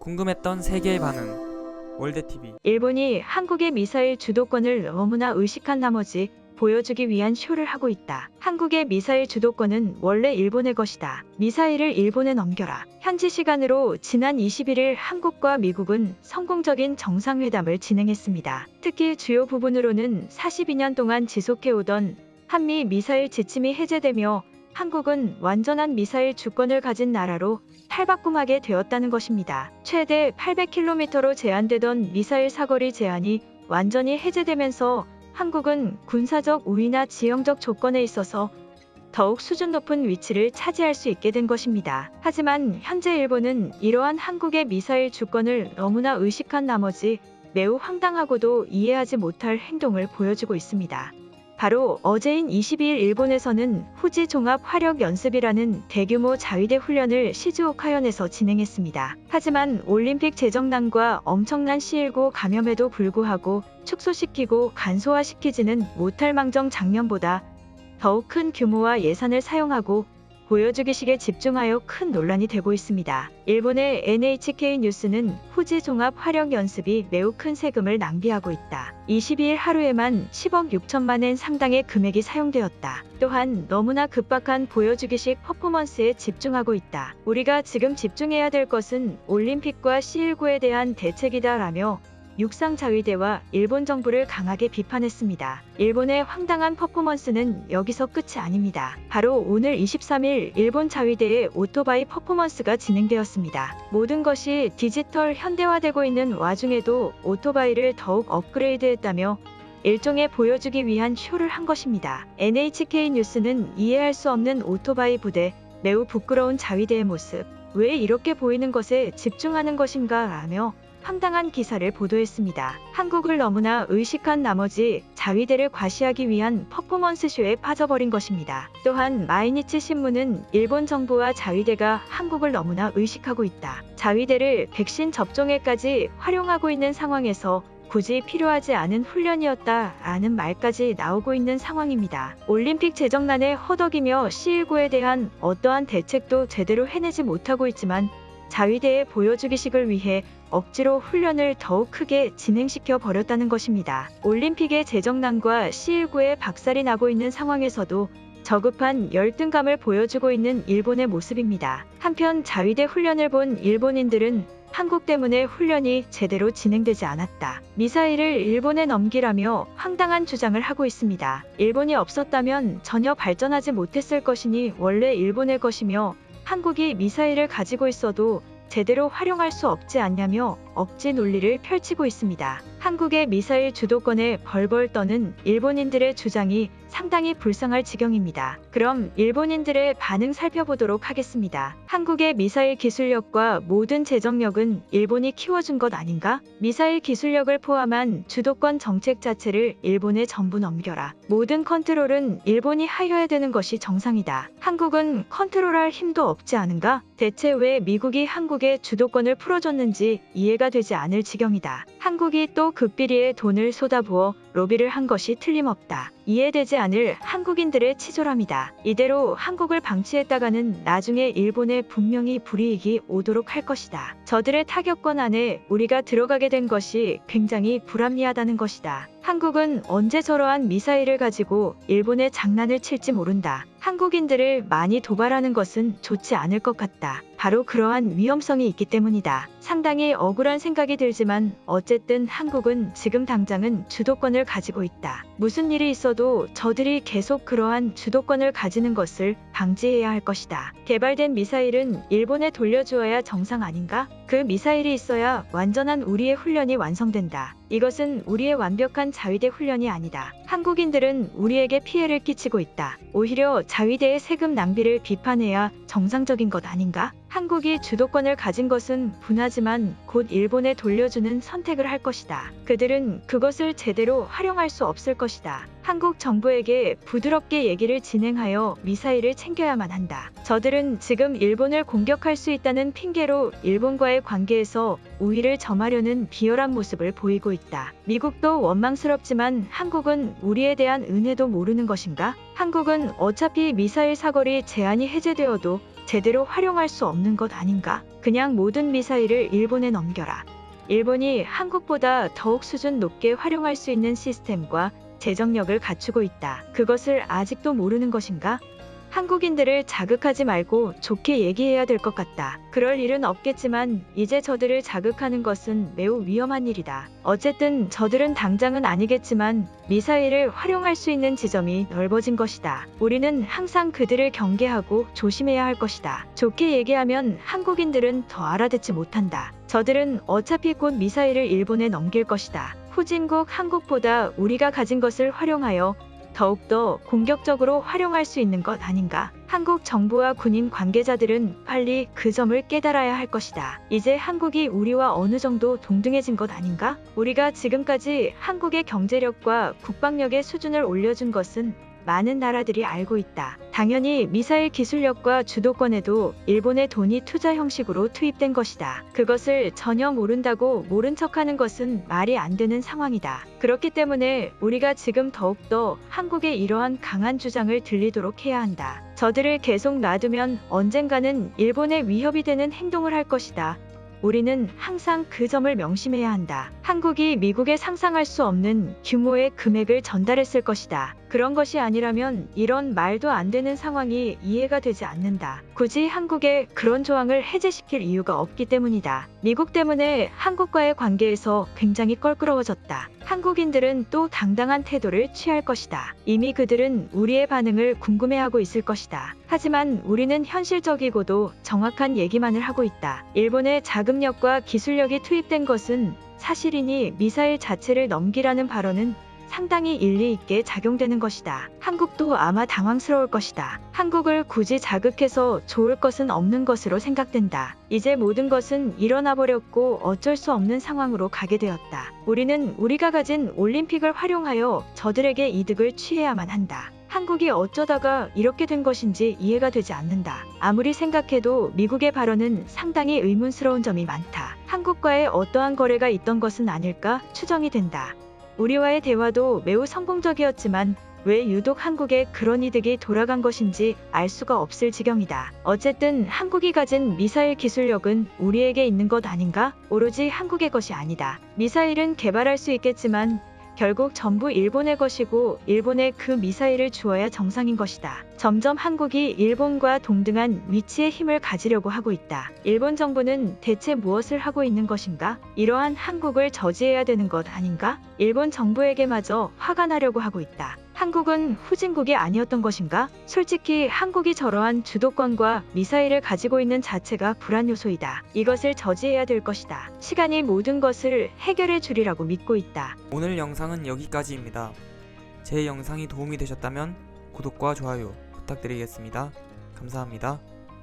궁금했던 세계의 반응. 월드TV. 일본이 한국의 미사일 주도권을 너무나 의식한 나머지 보여주기 위한 쇼를 하고 있다. 한국의 미사일 주도권은 원래 일본의 것이다. 미사일을 일본에 넘겨라. 현지 시간으로 지난 21일 한국과 미국은 성공적인 정상회담을 진행했습니다. 특히 주요 부분으로는 42년 동안 지속해오던 한미 미사일 지침이 해제되며 한국은 완전한 미사일 주권을 가진 나라로 탈바꿈하게 되었다는 것입니다. 최대 800km로 제한되던 미사일 사거리 제한이 완전히 해제되면서 한국은 군사적 우위나 지형적 조건에 있어서 더욱 수준 높은 위치를 차지할 수 있게 된 것입니다. 하지만 현재 일본은 이러한 한국의 미사일 주권을 너무나 의식한 나머지 매우 황당하고도 이해하지 못할 행동을 보여주고 있습니다. 바로 어제인 22일 일본에서는 후지 종합 화력 연습이라는 대규모 자위대 훈련을 시즈오카현에서 진행했습니다. 하지만 올림픽 재정난과 엄청난 C19 감염에도 불구하고 축소시키고 간소화시키지는 못할 망정 장면보다 더욱 큰 규모와 예산을 사용하고 보여주기식에 집중하여 큰 논란이 되고 있습니다. 일본의 NHK 뉴스는 후지 종합 화력 연습이 매우 큰 세금을 낭비하고 있다. 22일 하루에만 10억 6천만 엔 상당의 금액이 사용되었다. 또한 너무나 급박한 보여주기식 퍼포먼스에 집중하고 있다. 우리가 지금 집중해야 될 것은 올림픽과 C19에 대한 대책이다라며 육상 자위대와 일본 정부를 강하게 비판했습니다. 일본의 황당한 퍼포먼스는 여기서 끝이 아닙니다. 바로 오늘 23일 일본 자위대의 오토바이 퍼포먼스가 진행되었습니다. 모든 것이 디지털 현대화되고 있는 와중에도 오토바이를 더욱 업그레이드했다며 일종의 보여주기 위한 쇼를 한 것입니다. NHK 뉴스는 이해할 수 없는 오토바이 부대, 매우 부끄러운 자위대의 모습, 왜 이렇게 보이는 것에 집중하는 것인가 라며 황당한 기사를 보도했습니다. 한국을 너무나 의식한 나머지 자위대를 과시하기 위한 퍼포먼스 쇼에 빠져버린 것입니다. 또한 마이니치 신문은 일본 정부와 자위대가 한국을 너무나 의식하고 있다. 자위대를 백신 접종에까지 활용하고 있는 상황에서 굳이 필요하지 않은 훈련이었다라는 말까지 나오고 있는 상황입니다. 올림픽 재정난에 허덕이며 C19에 대한 어떠한 대책도 제대로 해내지 못하고 있지만 자위대의 보여주기식을 위해 억지로 훈련을 더욱 크게 진행시켜 버렸다는 것입니다. 올림픽의 재정난과 C19에 박살이 나고 있는 상황에서도 저급한 열등감을 보여주고 있는 일본의 모습입니다. 한편 자위대 훈련을 본 일본인들은 한국 때문에 훈련이 제대로 진행되지 않았다. 미사일을 일본에 넘기라며 황당한 주장을 하고 있습니다. 일본이 없었다면 전혀 발전하지 못했을 것이니 원래 일본의 것이며 한국이 미사일을 가지고 있어도 제대로 활용할 수 없지 않냐며 억지 논리를 펼치고 있습니다. 한국의 미사일 주도권에 벌벌 떠는 일본인들의 주장이 상당히 불쌍할 지경입니다. 그럼 일본인들의 반응 살펴보도록 하겠습니다. 한국의 미사일 기술력과 모든 재정력은 일본이 키워준 것 아닌가? 미사일 기술력을 포함한 주도권 정책 자체를 일본에 전부 넘겨라. 모든 컨트롤은 일본이 하여야 되는 것이 정상이다. 한국은 컨트롤할 힘도 없지 않은가? 대체 왜 미국이 한국의 주도권을 풀어줬는지 이해가 되지 않을 지경이다. 한국이 또 극비리에 돈을 쏟아부어 로비를 한 것이 틀림없다. 이해되지 않을 한국인들의 치졸함이다. 이대로 한국을 방치했다가는 나중에 일본에 분명히 불이익이 오도록 할 것이다. 저들의 타격권 안에 우리가 들어가게 된 것이 굉장히 불합리하다는 것이다. 한국은 언제 저러한 미사일을 가지고 일본에 장난을 칠지 모른다. 한국인들을 많이 도발하는 것은 좋지 않을 것 같다. 바로 그러한 위험성이 있기 때문이다. 상당히 억울한 생각이 들지만 어쨌든 한국은 지금 당장은 주도권을 가지고 있다. 무슨 일이 있어도 저들이 계속 그러한 주도권을 가지는 것을 방지해야 할 것이다. 개발된 미사일은 일본에 돌려주어야 정상 아닌가? 그 미사일이 있어야 완전한 우리의 훈련이 완성된다. 이것은 우리의 완벽한 자위대 훈련이 아니다. 한국인들은 우리에게 피해를 끼치고 있다. 오히려 자위대의 세금 낭비를 비판해야 정상적인 것 아닌가? 한국이 주도권을 가진 것은 분하지만 곧 일본에 돌려주는 선택을 할 것이다. 그들은 그것을 제대로 활용할 수 없을 것이다. 한국 정부에게 부드럽게 얘기를 진행하여 미사일을 챙겨야만 한다. 저들은 지금 일본을 공격할 수 있다는 핑계로 일본과의 관계에서 우위를 점하려는 비열한 모습을 보이고 있다. 미국도 원망스럽지만 한국은 우리에 대한 은혜도 모르는 것인가? 한국은 어차피 미사일 사거리 제한이 해제되어도 제대로 활용할 수 없는 것 아닌가? 그냥 모든 미사일을 일본에 넘겨라. 일본이 한국보다 더욱 수준 높게 활용할 수 있는 시스템과 재정력을 갖추고 있다. 그것을 아직도 모르는 것인가? 한국인들을 자극하지 말고 좋게 얘기해야 될 것 같다. 그럴 일은 없겠지만 이제 저들을 자극하는 것은 매우 위험한 일이다. 어쨌든 저들은 당장은 아니겠지만 미사일을 활용할 수 있는 지점이 넓어진 것이다. 우리는 항상 그들을 경계하고 조심해야 할 것이다. 좋게 얘기하면 한국인들은 더 알아듣지 못한다. 저들은 어차피 곧 미사일을 일본에 넘길 것이다. 후진국 한국보다 우리가 가진 것을 활용하여 더욱더 공격적으로 활용할 수 있는 것 아닌가? 한국 정부와 군인 관계자들은 빨리 그 점을 깨달아야 할 것이다. 이제 한국이 우리와 어느 정도 동등해진 것 아닌가? 우리가 지금까지 한국의 경제력과 국방력의 수준을 올려준 것은 많은 나라들이 알고 있다. 당연히 미사일 기술력과 주도권에도 일본의 돈이 투자 형식으로 투입된 것이다. 그것을 전혀 모른다고 모른 척하는 것은 말이 안 되는 상황이다. 그렇기 때문에 우리가 지금 더욱더 한국의 이러한 강한 주장을 들리도록 해야 한다. 저들을 계속 놔두면 언젠가는 일본의 위협이 되는 행동을 할 것이다. 우리는 항상 그 점을 명심해야 한다. 한국이 미국에 상상할 수 없는 규모의 금액을 전달했을 것이다. 그런 것이 아니라면 이런 말도 안 되는 상황이 이해가 되지 않는다. 굳이 한국에 그런 조항을 해제시킬 이유가 없기 때문이다. 미국 때문에 한국과의 관계에서 굉장히 껄끄러워졌다. 한국인들은 또 당당한 태도를 취할 것이다. 이미 그들은 우리의 반응을 궁금해하고 있을 것이다. 하지만 우리는 현실적이고도 정확한 얘기만을 하고 있다. 일본의 자금력과 기술력이 투입된 것은 사실이니 미사일 자체를 넘기라는 발언은 상당히 일리 있게 작용되는 것이다. 한국도 아마 당황스러울 것이다. 한국을 굳이 자극해서 좋을 것은 없는 것으로 생각된다. 이제 모든 것은 일어나 버렸고 어쩔 수 없는 상황으로 가게 되었다. 우리는 우리가 가진 올림픽을 활용하여 저들에게 이득을 취해야만 한다. 한국이 어쩌다가 이렇게 된 것인지 이해가 되지 않는다. 아무리 생각해도 미국의 발언은 상당히 의문스러운 점이 많다. 한국과의 어떠한 거래가 있던 것은 아닐까 추정이 된다. 우리와의 대화도 매우 성공적이었지만 왜 유독 한국에 그런 이득이 돌아간 것인지 알 수가 없을 지경이다. 어쨌든 한국이 가진 미사일 기술력은 우리에게 있는 것 아닌가? 오로지 한국의 것이 아니다. 미사일은 개발할 수 있겠지만 결국 전부 일본의 것이고 일본에 그 미사일을 주어야 정상인 것이다. 점점 한국이 일본과 동등한 위치의 힘을 가지려고 하고 있다. 일본 정부는 대체 무엇을 하고 있는 것인가? 이러한 한국을 저지해야 되는 것 아닌가? 일본 정부에게마저 화가 나려고 하고 있다. 한국은 후진국이 아니었던 것인가? 솔직히 한국이 저러한 주도권과 미사일을 가지고 있는 자체가 불안 요소이다. 이것을 저지해야 될 것이다. 시간이 모든 것을 해결해 주리라고 믿고 있다. 오늘 영상은 여기까지입니다. 제 영상이 도움이 되셨다면 구독과 좋아요 부탁드리겠습니다. 감사합니다.